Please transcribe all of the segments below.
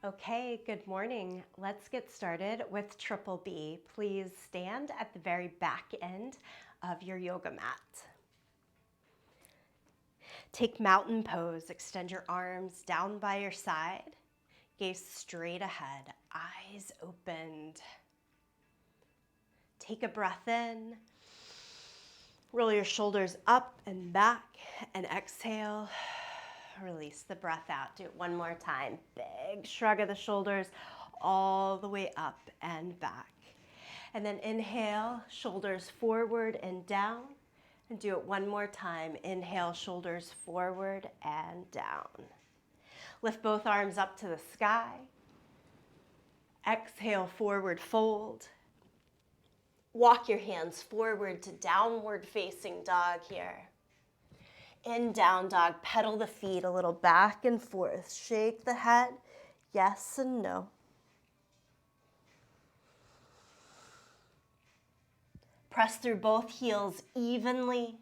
Okay, good morning. Let's get started with Triple B. Please stand at the very back end of your yoga mat. Take mountain pose. Extend your arms down by your side. Gaze straight ahead, eyes opened. Take a breath in. Roll your shoulders up and back and exhale. Release the breath out. Do it one more time. Big shrug of the shoulders all the way up and back. And then inhale, shoulders forward and down. And do it one more time. Inhale, shoulders forward and down. Lift both arms up to the sky. Exhale, forward fold. Walk your hands forward to downward facing dog here. In down dog, pedal the feet a little back and forth. Shake the head, yes and no. Press through both heels evenly.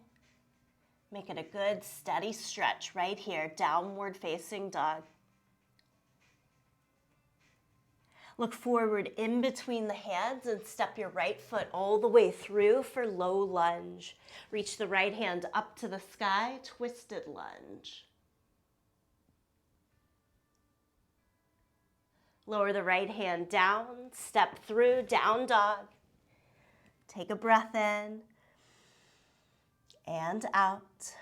Make it a good steady stretch right here, downward facing dog. Look forward in between the hands and step your right foot all the way through for low lunge. Reach the right hand up to the sky, twisted lunge. Lower the right hand down, step through, down dog. Take a breath in and out.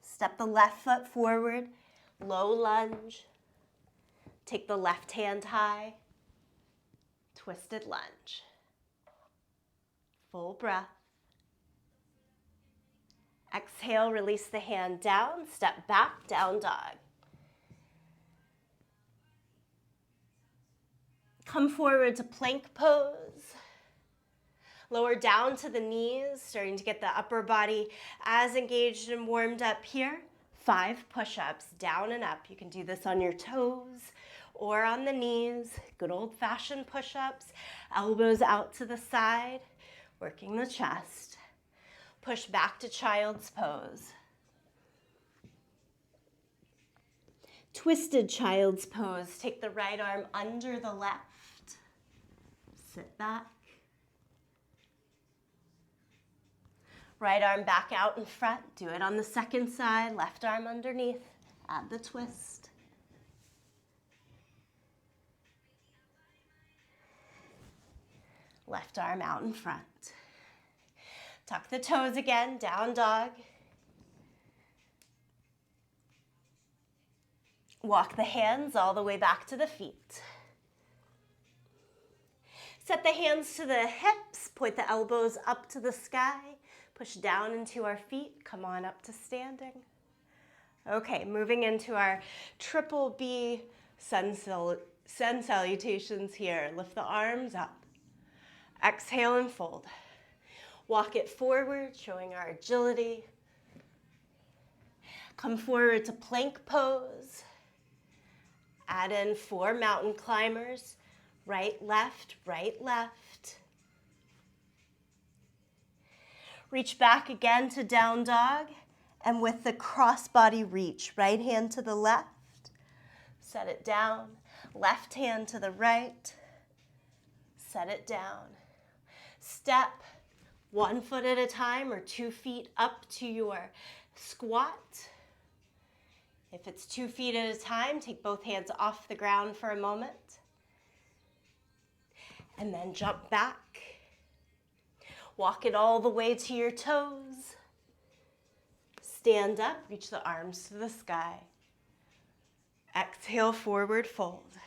Step the left foot forward, low lunge. Take the left hand high, twisted lunge. Full breath. Exhale, release the hand down, step back, down dog. Come forward to plank pose. Lower down to the knees, starting to get the upper body as engaged and warmed up here. 5 push-ups, down and up. You can do this on your toes or on the knees. Good old-fashioned push-ups. Elbows out to the side, working the chest. Push back to child's pose. Twisted child's pose. Take the right arm under the left. Sit back. Right arm back out in front. Do it on the second side. Left arm underneath. Add the twist. Left arm out in front. Tuck the toes again, down dog. Walk the hands all the way back to the feet. Set the hands to the hips, point the elbows up to the sky. Push down into our feet, come on up to standing. Okay, moving into our Triple B sun salutations here. Lift the arms up. Exhale and fold. Walk it forward, showing our agility. Come forward to plank pose. Add in 4 mountain climbers. Right, left, right, left. Reach back again to down dog, and with the crossbody reach, right hand to the left, set it down, left hand to the right, set it down. Step 1 foot at a time or 2 feet up to your squat. If it's 2 feet at a time, take both hands off the ground for a moment, and then jump back. Walk it all the way to your toes. Stand up, reach the arms to the sky. Exhale, forward fold.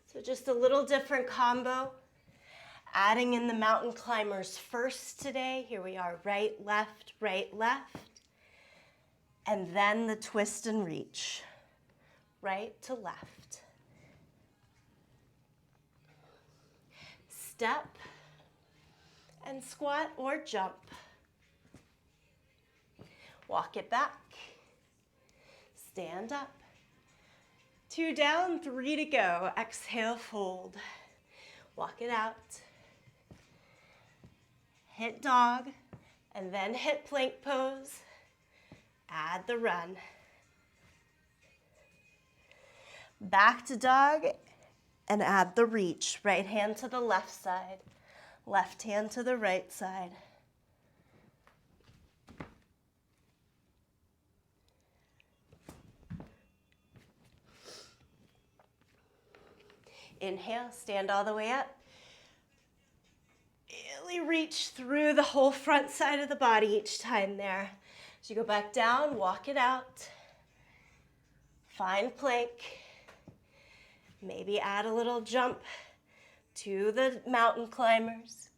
So just a little different combo. Adding in the mountain climbers first today. Here we are, right, left, and then the twist and reach, right to left. Step and squat or jump. Walk it back. Stand up. 2 down, 3 to go. Exhale, fold. Walk it out. Hit dog, and then hit plank pose. Add the run. Back to dog and add the reach. Right hand to the left side, left hand to the right side. Inhale, stand all the way up. Really reach through the whole front side of the body each time there. As you go back down, walk it out. Find plank. Maybe add a little jump to the mountain climbers.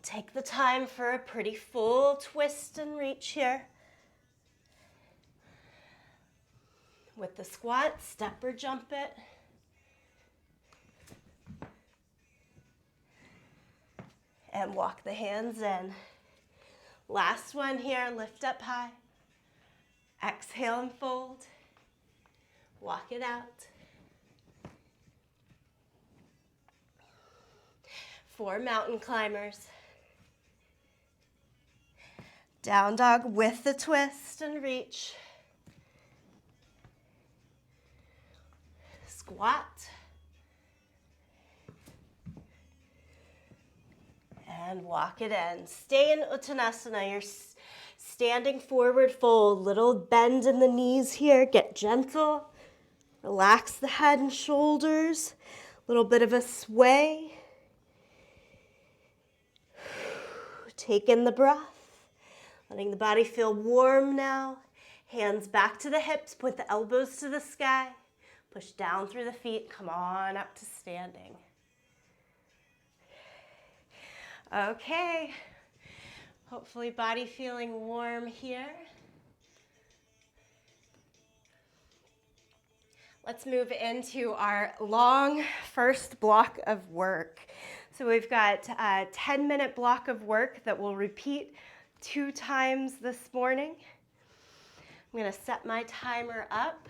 Take the time for a pretty full twist and reach here. With the squat, step or jump it. And walk the hands in. Last one here, lift up high. Exhale and fold. Walk it out. 4 mountain climbers. Down dog with the twist and reach. Squat. And walk it in. Stay in Uttanasana. You're standing forward fold. Little bend in the knees here. Get gentle. Relax the head and shoulders. A little bit of a sway. Take in the breath. Letting the body feel warm now. Hands back to the hips. Point the elbows to the sky. Push down through the feet. Come on up to standing. Okay. Hopefully body feeling warm here. Let's move into our long first block of work. So we've got a 10-minute block of work that we'll repeat 2 times this morning. I'm going to set my timer up.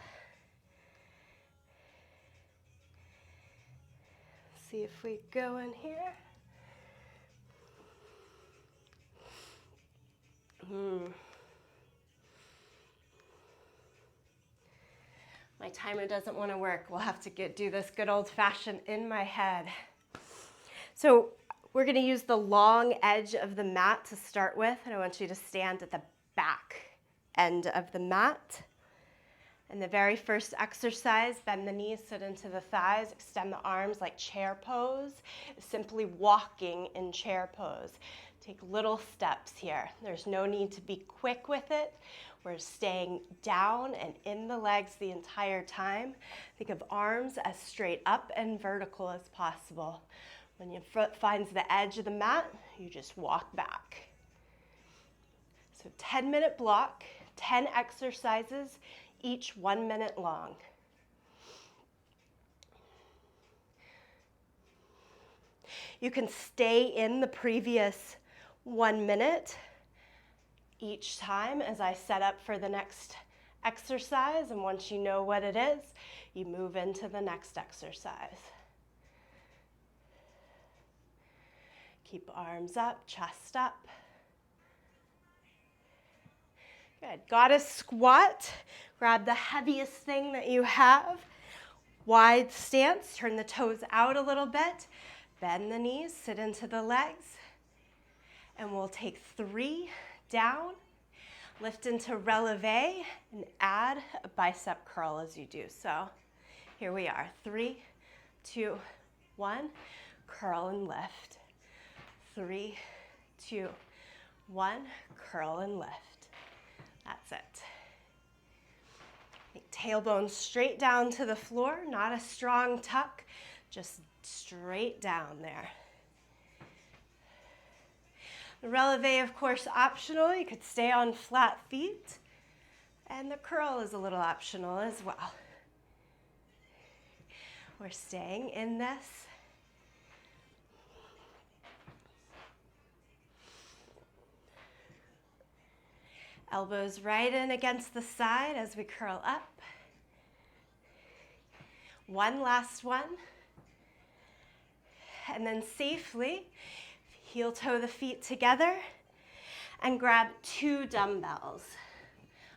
See if we go in here. My timer doesn't want to work. We'll have to do this good old-fashioned in my head. So we're going to use the long edge of the mat to start with, and I want you to stand at the back end of the mat. And the very first exercise, bend the knees, sit into the thighs, extend the arms like chair pose, simply walking in chair pose. Take little steps here. There's no need to be quick with it. We're staying down and in the legs the entire time. Think of arms as straight up and vertical as possible. When your foot finds the edge of the mat, you just walk back. So 10-minute block, 10 exercises, each 1 minute long. You can stay in the previous 1 minute each time as I set up for the next exercise, and once you know what it is, you move into the next exercise. Keep arms up, chest up. Good. Goddess squat. Grab the heaviest thing that you have. Wide stance. Turn the toes out a little bit. Bend the knees. Sit into the legs. And we'll take 3 down. Lift into releve and add a bicep curl as you do so. Here we are. 3, 2, 1. Curl and lift. 3, 2, 1. Curl and lift. That's it. Tailbone straight down to the floor, not a strong tuck, just straight down there. The releve, of course, optional. You could stay on flat feet. And the curl is a little optional as well. We're staying in this. Elbows right in against the side as we curl up. One last one. And then safely, heel toe the feet together and grab 2 dumbbells.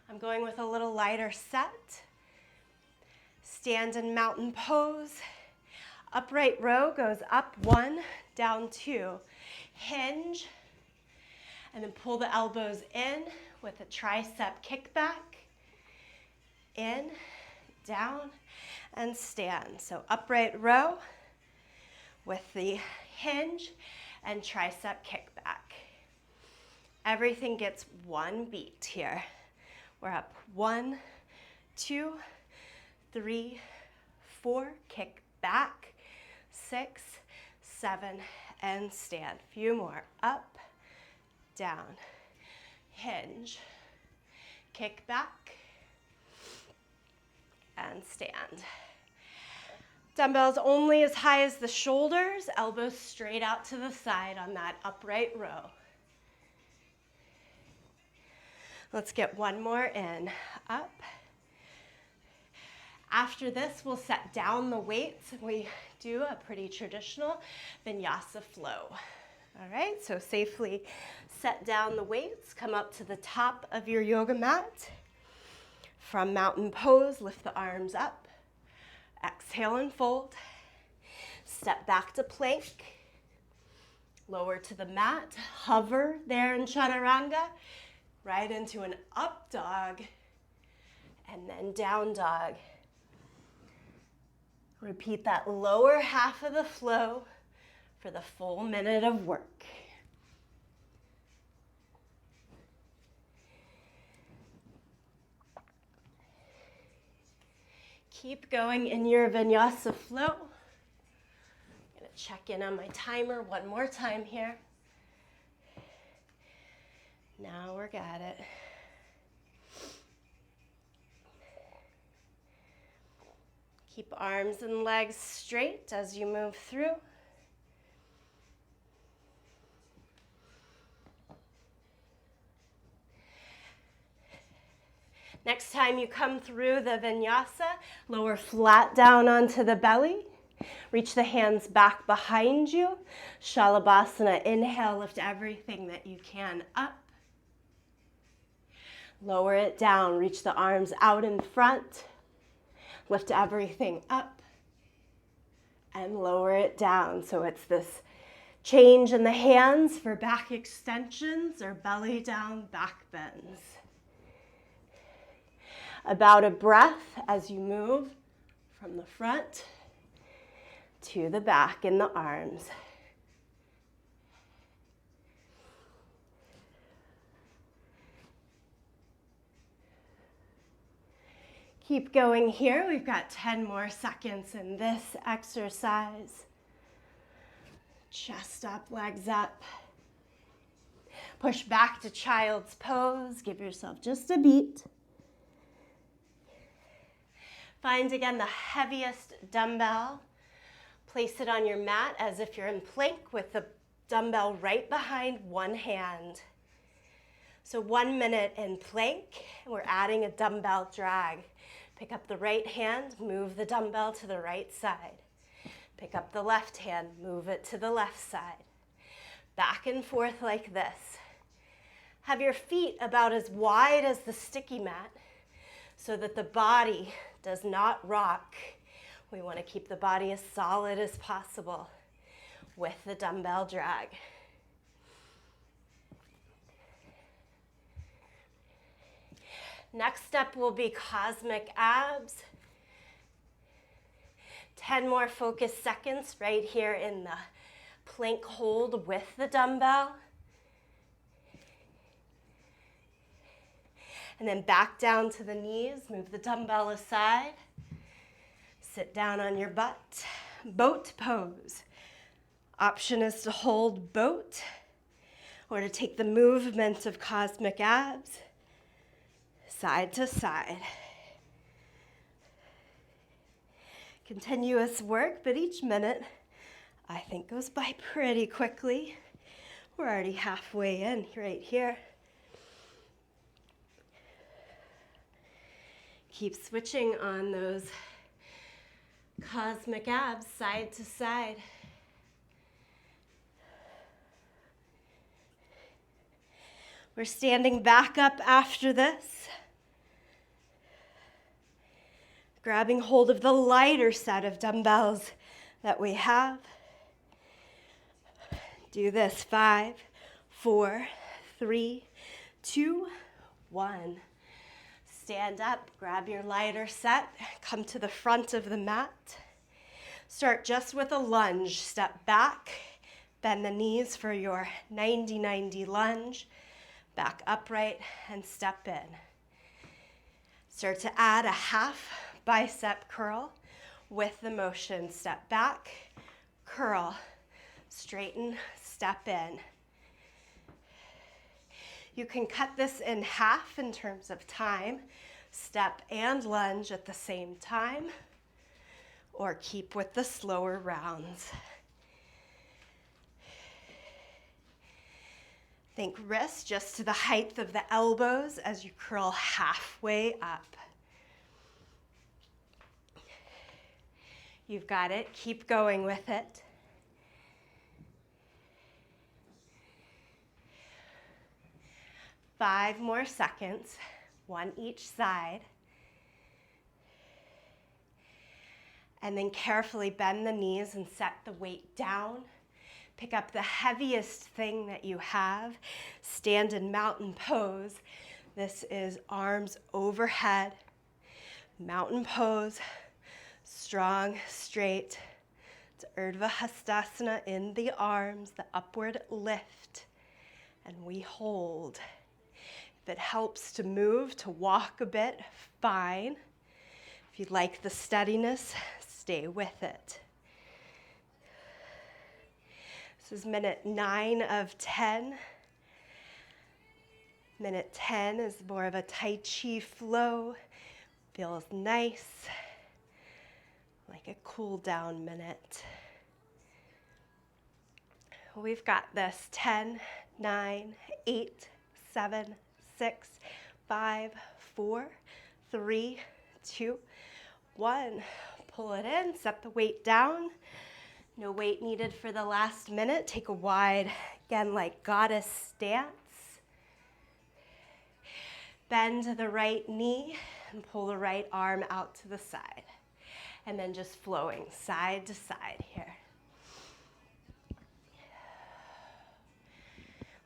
I'm going with a little lighter set. stand in mountain pose. Upright row goes up 1, down 2. Hinge, and then pull the elbows in with a tricep kickback. In, down, and stand. So upright row with the hinge and tricep kickback. Everything gets 1 beat here. We're up 1, 2, 3, 4, kick back, 6, 7, and stand. Few more. Up, down, hinge, kick back, and stand. Dumbbells only as high as the shoulders, elbows straight out to the side on that upright row. Let's get 1 more in. Up. After this, we'll set down the weights. We do a pretty traditional vinyasa flow. All right, so safely set down the weights. Come up to the top of your yoga mat. From mountain pose, lift the arms up. Exhale and fold. Step back to plank. Lower to the mat. Hover there in chaturanga. Right into an up dog. And then down dog. Repeat that lower half of the flow for the full minute of work. Keep going in your vinyasa flow. I'm gonna check in on my timer 1 more time here. Now we're got it. Keep arms and legs straight as you move through. Next time you come through the vinyasa, lower flat down onto the belly. Reach the hands back behind you. Shalabhasana, inhale, lift everything that you can up. Lower it down, reach the arms out in front. Lift everything up and lower it down. So it's this change in the hands for back extensions or belly down back bends. About a breath as you move from the front to the back in the arms. Keep going here. We've got 10 more seconds in this exercise. Chest up, legs up. Push back to child's pose. Give yourself just a beat. Find again the heaviest dumbbell. Place it on your mat as if you're in plank with the dumbbell right behind one hand. So 1 minute in plank, we're adding a dumbbell drag. Pick up the right hand, move the dumbbell to the right side. Pick up the left hand, move it to the left side. Back and forth like this. Have your feet about as wide as the sticky mat so that the body does not rock. We want to keep the body as solid as possible with the dumbbell drag. Next step will be cosmic abs. 10 more focused seconds right here in the plank hold with the dumbbell. And then back down to the knees, move the dumbbell aside. Sit down on your butt, boat pose. Option is to hold boat or to take the movement of cosmic abs side to side. Continuous work, but each minute I think goes by pretty quickly. We're already halfway in right here. Keep switching on those cosmic abs side to side. We're standing back up after this. Grabbing hold of the lighter set of dumbbells that we have. Do this, 5, 4, 3, 2, 1. Stand up, grab your lighter set, come to the front of the mat. Start just with a lunge. Step back, bend the knees for your 90-90 lunge. Back upright and step in. Start to add a half bicep curl with the motion. Step back, curl, straighten, step in. You can cut this in half in terms of time, step and lunge at the same time, or keep with the slower rounds. Think wrists just to the height of the elbows as you curl halfway up. You've got it. Keep going with it. Five more seconds, one each side. And then carefully bend the knees and set the weight down. Pick up the heaviest thing that you have. Stand in mountain pose. This is arms overhead. Mountain pose. Strong, straight. It's Urdhva Hastasana in the arms, the upward lift. And we hold. If it helps to move, to walk a bit, fine. If you like the steadiness, stay with it. This is minute 9 of 10. Minute 10 is more of a Tai Chi flow. Feels nice, like a cool down minute. We've got this. 10, 9, 8, 7, 6, 5, 4, 3, 2, 1. Pull it in, set the weight down. No weight needed for the last minute. Take a wide, again, like goddess stance. Bend the right knee and pull the right arm out to the side. And then just flowing side to side here.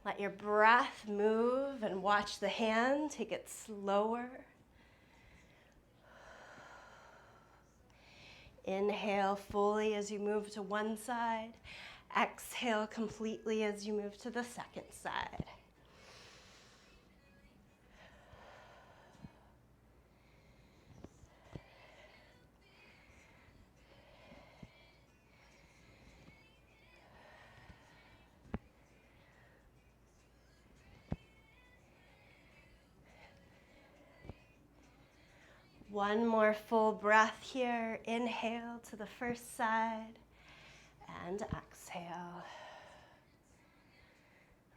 Let your breath move and watch the hand. Take it slower. Inhale fully as you move to one side. Exhale completely as you move to the second side. One more full breath here. Inhale to the first side and exhale.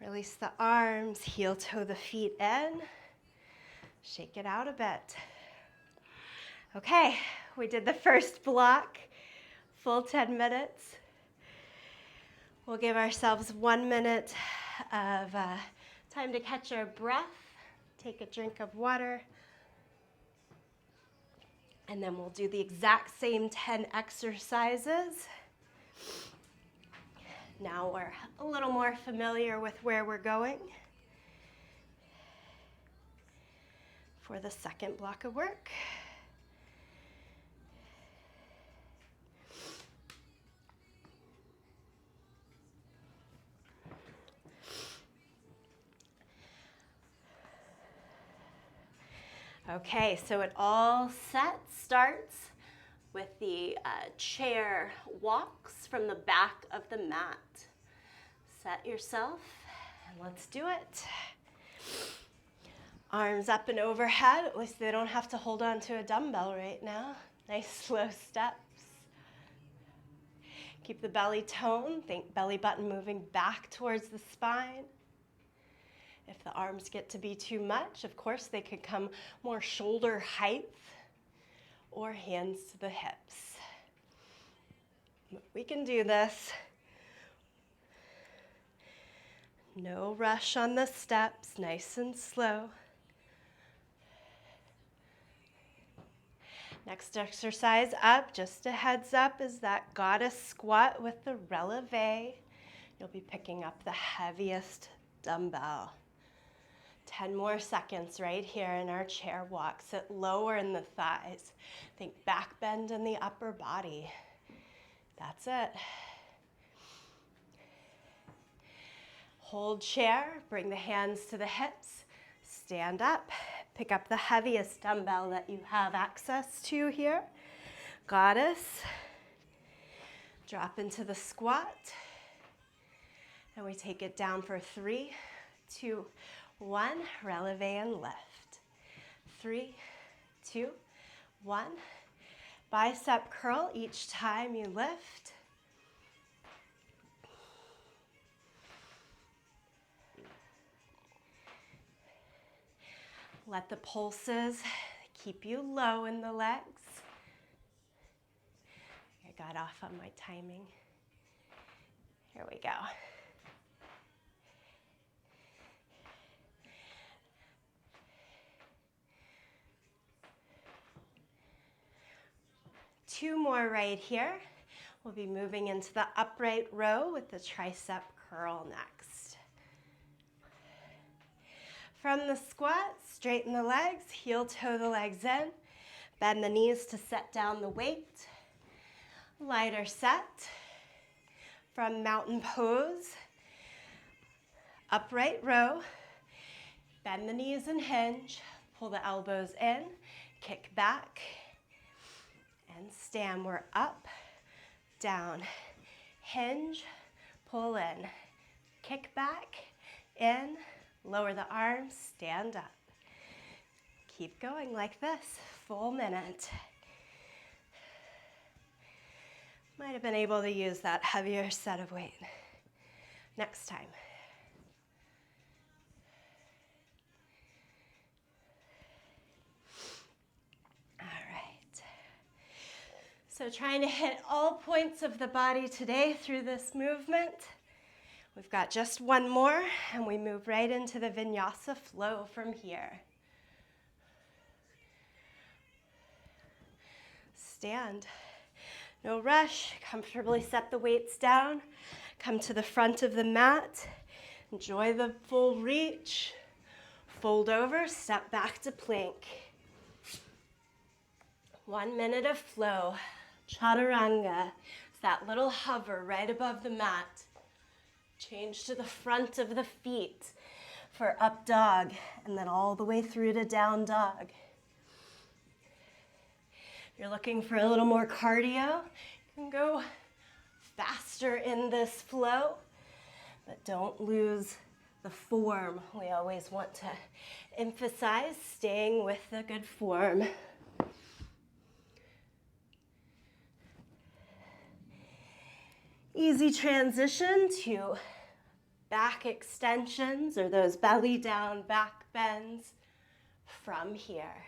Release the arms, heel toe the feet in. Shake it out a bit. Okay, we did the first block, full 10 minutes. We'll give ourselves 1 minute of time to catch our breath. Take a drink of water. And then we'll do the exact same 10 exercises. Now we're a little more familiar with where we're going for the second block of work. Okay, so it all starts with the chair walks from the back of the mat. Set yourself and let's do it. Arms up and overhead. At least they don't have to hold on to a dumbbell right now. Nice slow steps. Keep the belly toned. Think belly button moving back towards the spine. If the arms get to be too much, of course, they could come more shoulder height or hands to the hips. We can do this. No rush on the steps, nice and slow. Next exercise up, just a heads up, is that goddess squat with the releve. You'll be picking up the heaviest dumbbell. 10 more seconds right here in our chair walk. Sit lower in the thighs. Think back bend in the upper body. That's it. Hold chair, bring the hands to the hips, stand up, pick up the heaviest dumbbell that you have access to here. Goddess. Drop into the squat. And we take it down for 3, 2, 1. Releve and lift. 3, 2, 1. Bicep curl each time you lift. Let the pulses keep you low in the legs. I got off on my timing. Here we go. Two more right here. We'll be moving into the upright row with the tricep curl next. From the squat, straighten the legs, heel toe the legs in, bend the knees to set down the weight. Lighter set. From mountain pose, upright row, bend the knees and hinge, pull the elbows in, kick back, and stand. We're up, down, hinge, pull in, kick back, in, lower the arms, stand up. Keep going like this, full minute. Might have been able to use that heavier set of weight next time. All right. So trying to hit all points of the body today through this movement. We've got just one more, and we move right into the vinyasa flow from here. Stand. No rush. Comfortably set the weights down. Come to the front of the mat. Enjoy the full reach. Fold over, step back to plank. 1 minute of flow. Chaturanga. It's that little hover right above the mat. Change to the front of the feet for up dog, and then all the way through to down dog. If you're looking for a little more cardio, you can go faster in this flow, but don't lose the form. We always want to emphasize staying with the good form. Easy transition to back extensions or those belly down back bends from here.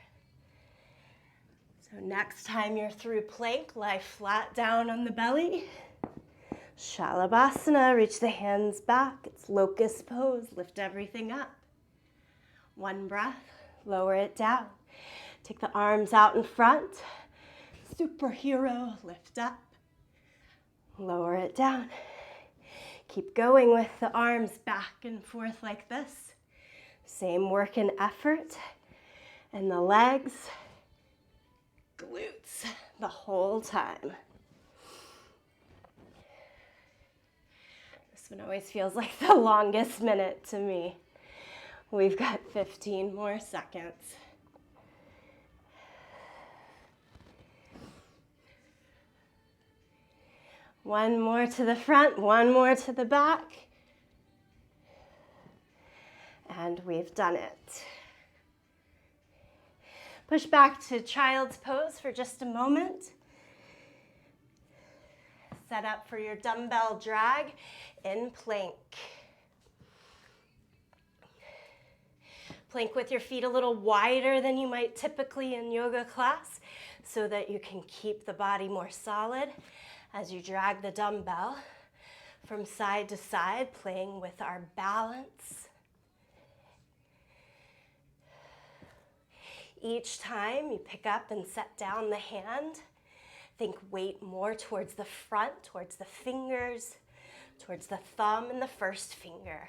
So next time you're through plank, lie flat down on the belly. Shalabhasana, reach the hands back. It's locust pose, lift everything up. One breath, lower it down. Take the arms out in front. Superhero, lift up. Lower it down. Keep going with the arms back and forth like this. Same work and effort. And the legs, glutes the whole time. This one always feels like the longest minute to me. We've got 15 more seconds. One more to the front, one more to the back. And we've done it. Push back to child's pose for just a moment. Set up for your dumbbell drag in plank. Plank with your feet a little wider than you might typically in yoga class so that you can keep the body more solid as you drag the dumbbell from side to side, playing with our balance. Each time you pick up and set down the hand, think weight more towards the front, towards the fingers, towards the thumb and the first finger.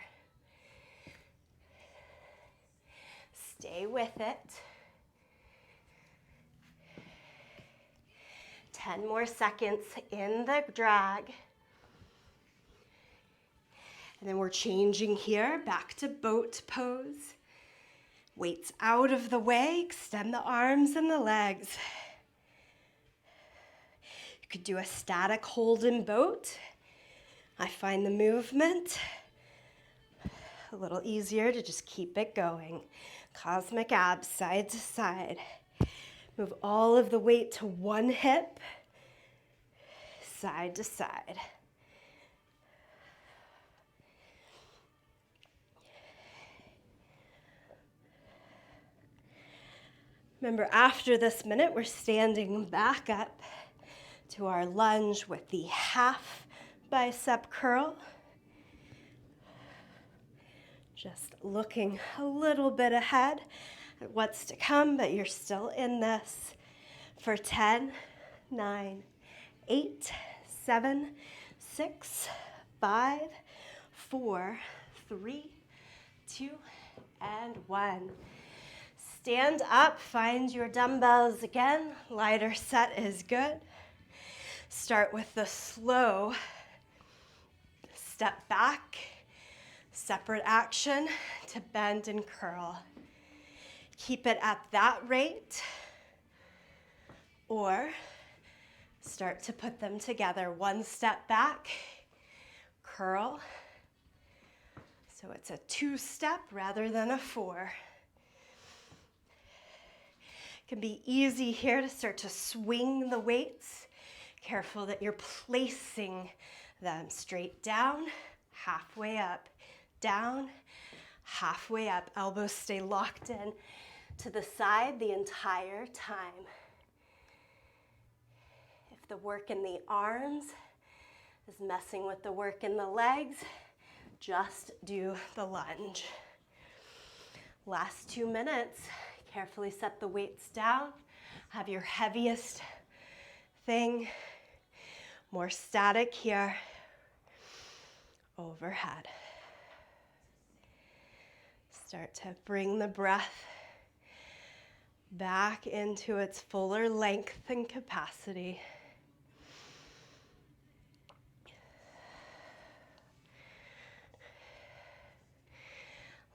Stay with it. 10 more seconds in the drag. And then we're changing here, back to boat pose. Weights out of the way, extend the arms and the legs. You could do a static hold in boat. I find the movement a little easier to just keep it going. Cosmic abs, side to side. Move all of the weight to one hip, side to side. Remember, after this minute, we're standing back up to our lunge with the half bicep curl. Just looking a little bit ahead at what's to come, but you're still in this for 10, 9, 8, 7, 6, 5, 4, 3, 2, and 1. Stand up, find your dumbbells again. Lighter set is good. Start with the slow step back, separate action to bend and curl. Keep it at that rate, or start to put them together. One step back, curl. So it's a 2-step rather than a 4. It can be easy here to start to swing the weights. Careful that you're placing them straight down, halfway up, down, halfway up. Elbows stay locked in to the side the entire time. If the work in the arms is messing with the work in the legs, just do the lunge. Last 2 minutes. Carefully set the weights down. Have your heaviest thing more static here overhead. Start to bring the breath back into its fuller length and capacity.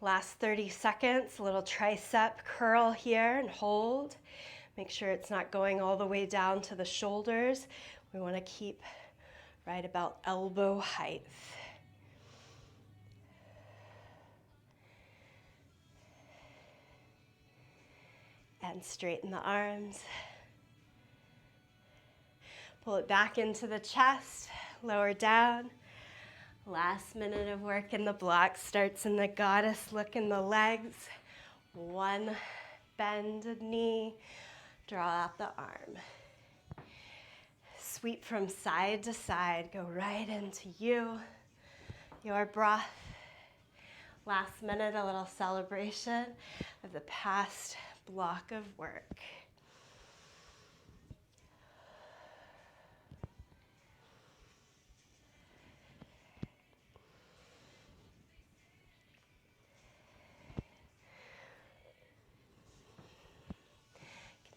Last 30 seconds, a little tricep curl here and hold. Make sure it's not going all the way down to the shoulders. We want to keep right about elbow height. And straighten the arms. Pull it back into the chest, lower down. Last minute of work in the block starts in the goddess look in the legs. One bended knee, draw out the arm. Sweep from side to side, go right into you, your breath. Last minute, a little celebration of the past block of work.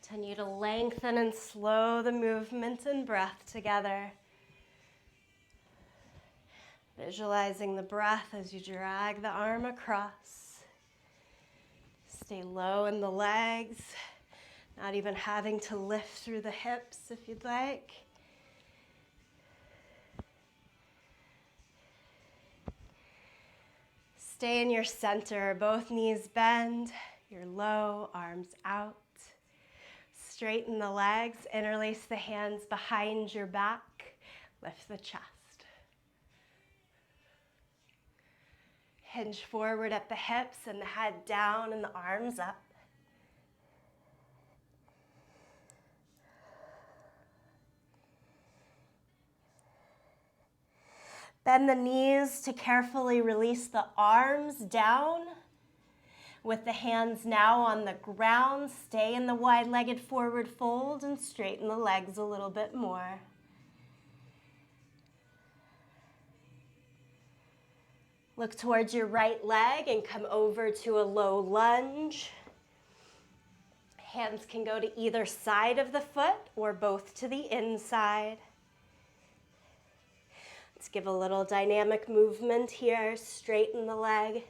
Continue to lengthen and slow the movement and breath together. Visualizing the breath as you drag the arm across. Stay low in the legs, not even having to lift through the hips if you'd like. Stay in your center, both knees bend, you're low, arms out. Straighten the legs, interlace the hands behind your back, lift the chest. Hinge forward at the hips and the head down and the arms up. Bend the knees to carefully release the arms down. With the hands now on the ground, stay in the wide-legged forward fold and straighten the legs a little bit more. Look towards your right leg and come over to a low lunge. Hands can go to either side of the foot or both to the inside. Let's give a little dynamic movement here. Straighten the leg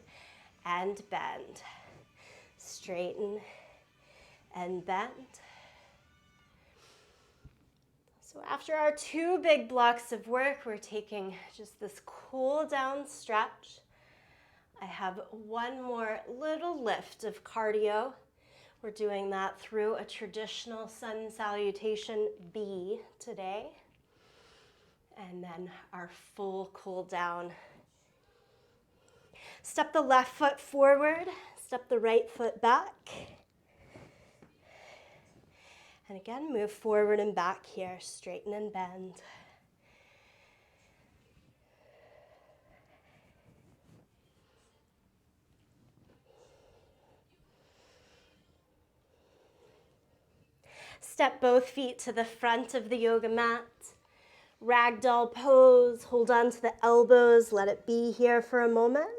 and bend. Straighten and bend. So after our 2 big blocks of work, we're taking just this cool down stretch. I have one more little lift of cardio. We're doing that through a traditional sun salutation B today. And then our full cool down. Step the left foot forward, step the right foot back. And again, move forward and back here, straighten and bend. Step both feet to the front of the yoga mat. Ragdoll pose, hold on to the elbows, let it be here for a moment.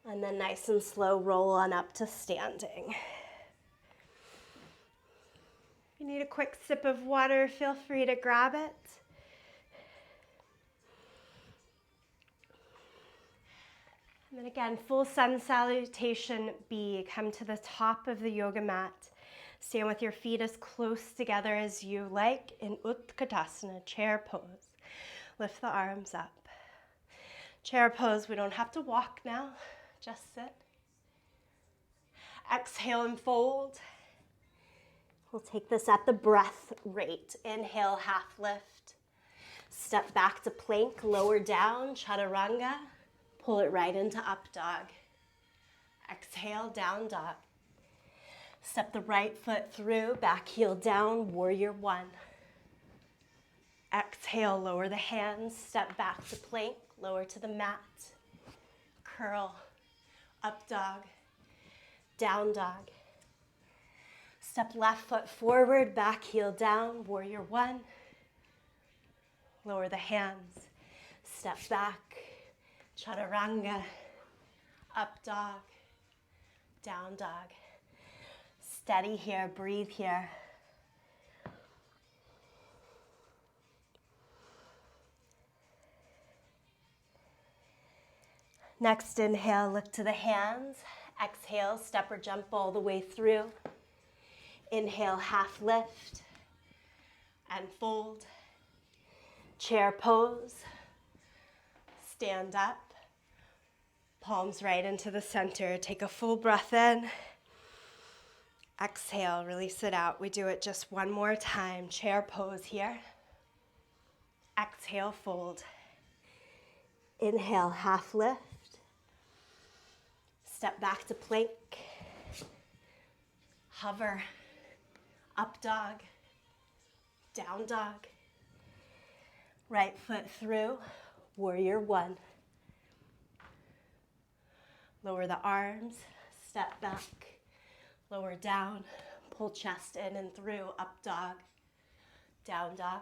And then nice and slow, roll on up to standing. If you need a quick sip of water, feel free to grab it. And then again, full sun salutation B. Come to the top of the yoga mat. Stand with your feet as close together as you like in Utkatasana, chair pose. Lift the arms up. Chair pose, we don't have to walk now, just sit. Exhale and fold. We'll take this at the breath rate. Inhale, half lift. Step back to plank, lower down, chaturanga. Pull it right into up dog. Exhale, down dog. Step the right foot through, back heel down, warrior one. Exhale, lower the hands, step back to plank, lower to the mat. Curl, up dog, down dog. Step left foot forward, back heel down, warrior one. Lower the hands, step back, chaturanga, up dog, down dog. Steady here, breathe here. Next inhale, look to the hands. Exhale, step or jump all the way through. Inhale, half lift and fold. Chair pose. Stand up. Palms right into the center. Take a full breath in. Exhale, release it out. We do it just one more time. Chair pose here. Exhale, fold. Inhale, half lift. Step back to plank. Hover. Up dog. Down dog. Right foot through. Warrior one. Lower the arms. Step back. Lower down, pull chest in and through, up dog, down dog.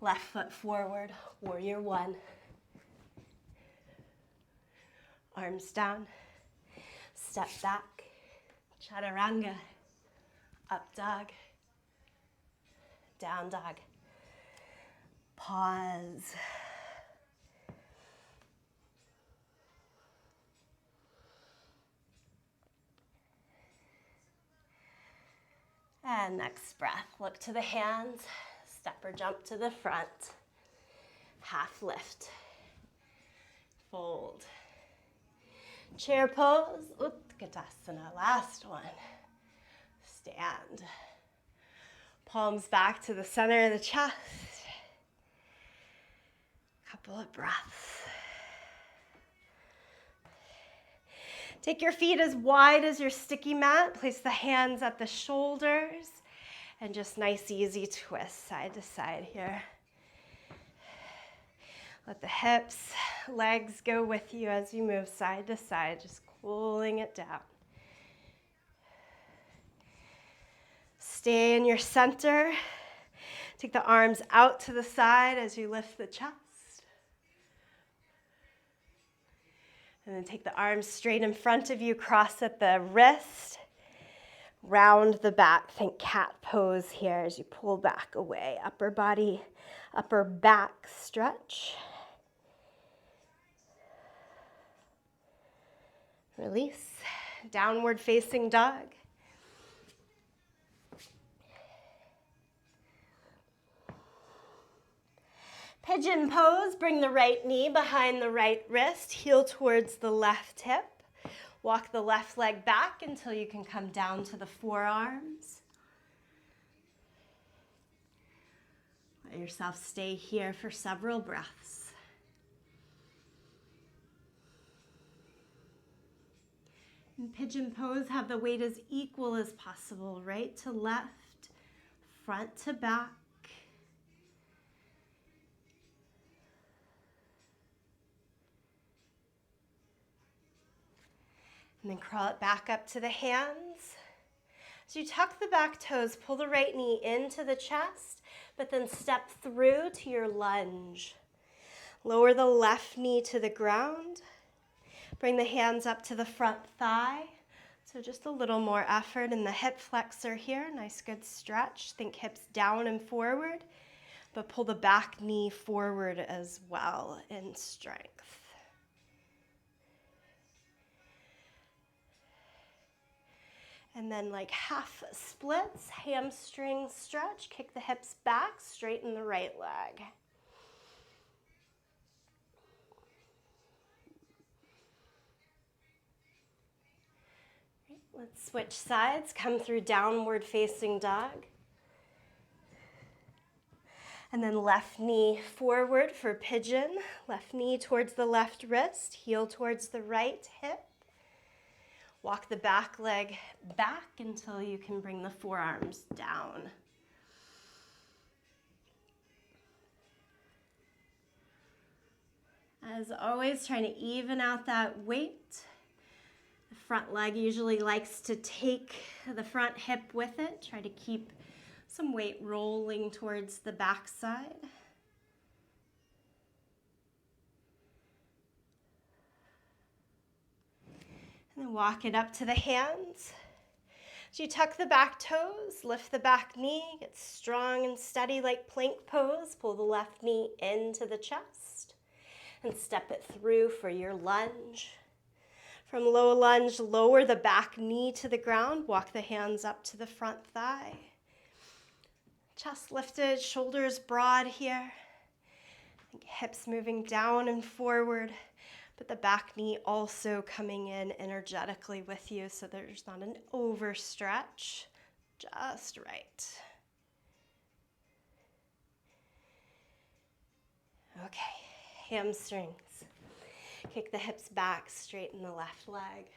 Left foot forward, warrior one. Arms down, step back, chaturanga, up dog, down dog. Pause. And next breath, look to the hands, step or jump to the front, half lift, fold. Chair pose, Utkatasana, last one. Stand. Palms back to the center of the chest. Couple of breaths. Take your feet as wide as your sticky mat. Place the hands at the shoulders. And just nice, easy twist side to side here. Let the hips, legs go with you as you move side to side, just cooling it down. Stay in your center. Take the arms out to the side as you lift the chest. And then take the arms straight in front of you, cross at the wrist. Round the back, think cat pose here as you pull back away. Upper body, upper back stretch. Release. Downward facing dog. Pigeon pose, bring the right knee behind the right wrist, heel towards the left hip. Walk the left leg back until you can come down to the forearms. Let yourself stay here for several breaths. In pigeon pose, have the weight as equal as possible, right to left, front to back. And then crawl it back up to the hands. As you tuck the back toes, pull the right knee into the chest, but then step through to your lunge. Lower the left knee to the ground. Bring the hands up to the front thigh. So just a little more effort in the hip flexor here. Nice good stretch. Think hips down and forward, but pull the back knee forward as well in strength. And then like half splits, hamstring stretch, kick the hips back, straighten the right leg. Let's switch sides, come through downward facing dog. And then left knee forward for pigeon, left knee towards the left wrist, heel towards the right hip. Walk the back leg back until you can bring the forearms down. As always, trying to even out that weight. The front leg usually likes to take the front hip with it. Try to keep some weight rolling towards the back side. And then walk it up to the hands. As you tuck the back toes, lift the back knee, get strong and steady like plank pose. Pull the left knee into the chest and step it through for your lunge. From low lunge, lower the back knee to the ground. Walk the hands up to the front thigh. Chest lifted, shoulders broad here. Hips moving down and forward. But the back knee also coming in energetically with you so there's not an overstretch, just right. Okay, hamstrings. Kick the hips back, straighten the left leg,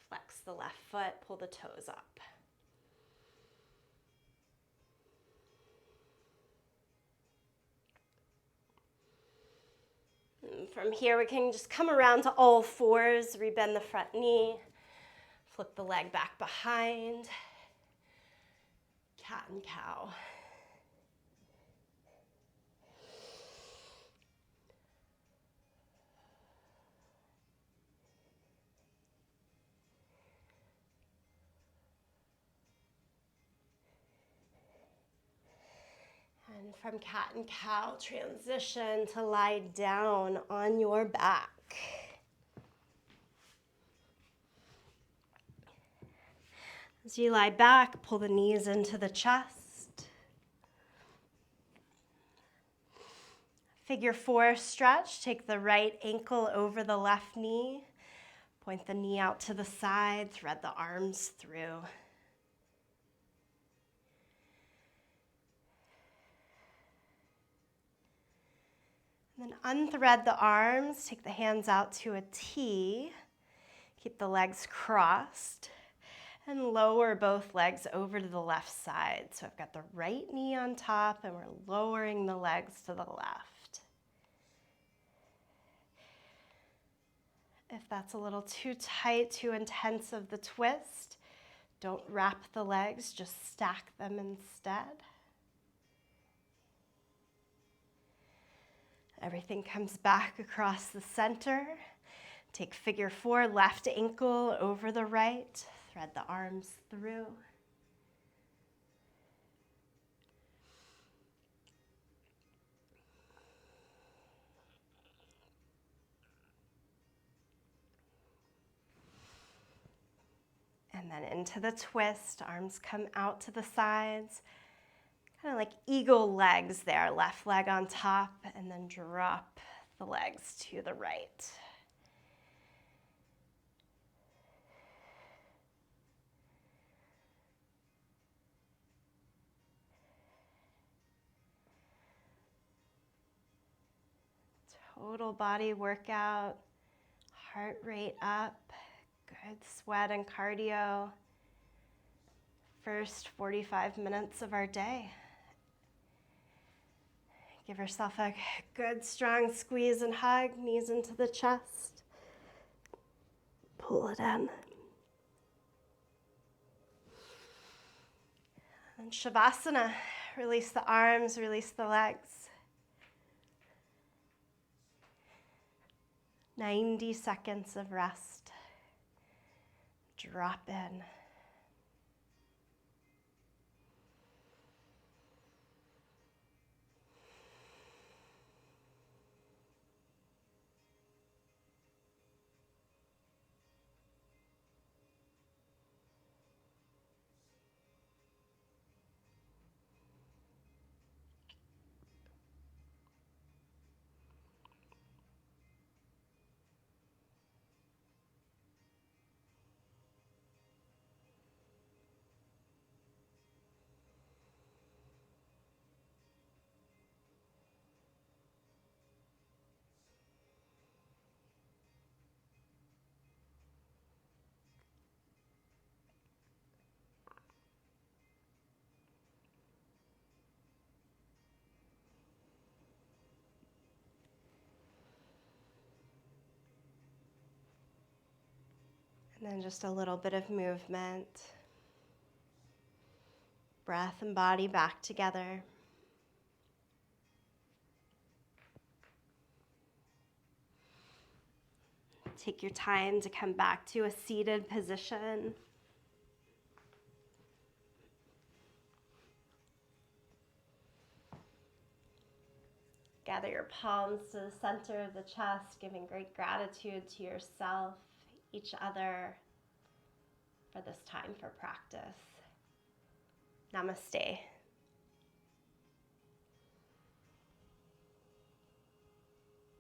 flex the left foot, pull the toes up. From here, we can just come around to all fours, rebend the front knee, flip the leg back behind, cat and cow. And from cat and cow, transition to lie down on your back. As you lie back, pull the knees into the chest. Figure 4 stretch. Take the right ankle over the left knee. Point the knee out to the side. Thread the arms through. Then unthread the arms, take the hands out to a T, keep the legs crossed, and lower both legs over to the left side. So I've got the right knee on top and we're lowering the legs to the left. If that's a little too tight, too intense of the twist, don't wrap the legs, just stack them instead. Everything comes back across the center. Take figure 4, left ankle over the right. Thread the arms through. And then into the twist, arms come out to the sides. Kind of like eagle legs there, left leg on top, and then drop the legs to the right. Total body workout, heart rate up, good sweat and cardio. First 45 minutes of our day. Give yourself a good strong squeeze and hug, knees into the chest. Pull it in. And Shavasana, release the arms, release the legs. 90 seconds of rest. Drop in. And then just a little bit of movement. Breath and body back together. Take your time to come back to a seated position. Gather your palms to the center of the chest, giving great gratitude to yourself, each other, for this time for practice. Namaste.